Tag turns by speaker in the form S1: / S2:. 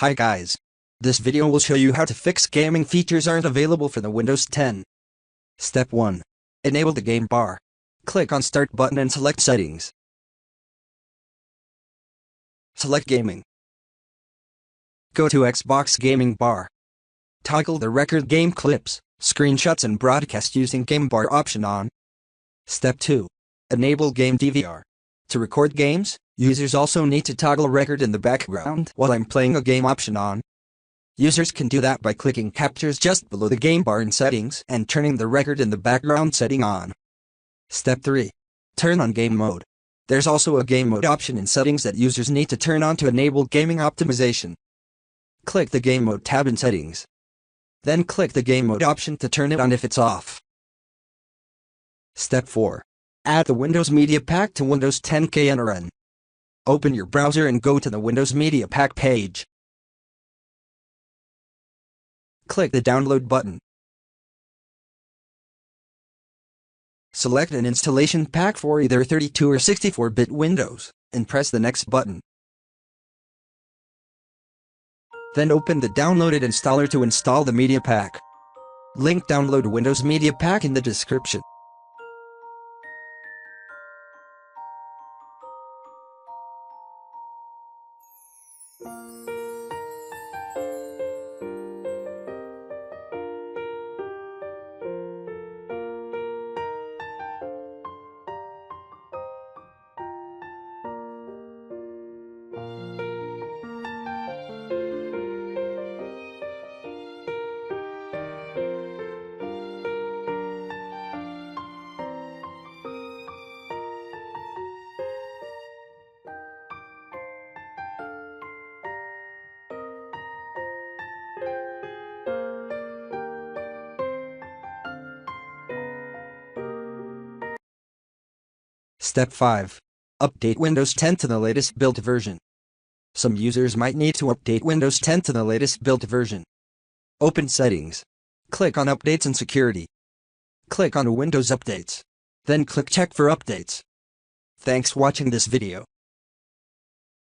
S1: Hi guys. This video will show you how to fix gaming features aren't available for the Windows 10. Step 1. Enable the game bar. Click on Start button and select Settings. Select Gaming. Go to Xbox Gaming Bar. Toggle the record game clips, screenshots and broadcast using Game Bar option on. Step 2. Enable Game DVR. To record games, users also need to toggle record in the background while I'm playing a game option on. Users can do that by clicking captures just below the game bar in settings and turning the record in the background setting on. Step 3. Turn on game mode. There's also a game mode option in settings that users need to turn on to enable gaming optimization. Click the game mode tab in settings. Then click the game mode option to turn it on if it's off. Step 4. Add the Windows Media Pack to Windows 10 KNRN. Open your browser and go to the Windows Media Pack page. Click the download button. Select an installation pack for either 32 or 64-bit Windows, and press the next button. Then open the downloaded installer to install the Media Pack. Link download Windows Media Pack in the description. Step 5. Update Windows 10 to the latest build version. Some users might need to update Windows 10 to the latest build version. Open Settings. Click on Updates and Security. Click on Windows Updates. Then click Check for Updates. Thanks for watching this video.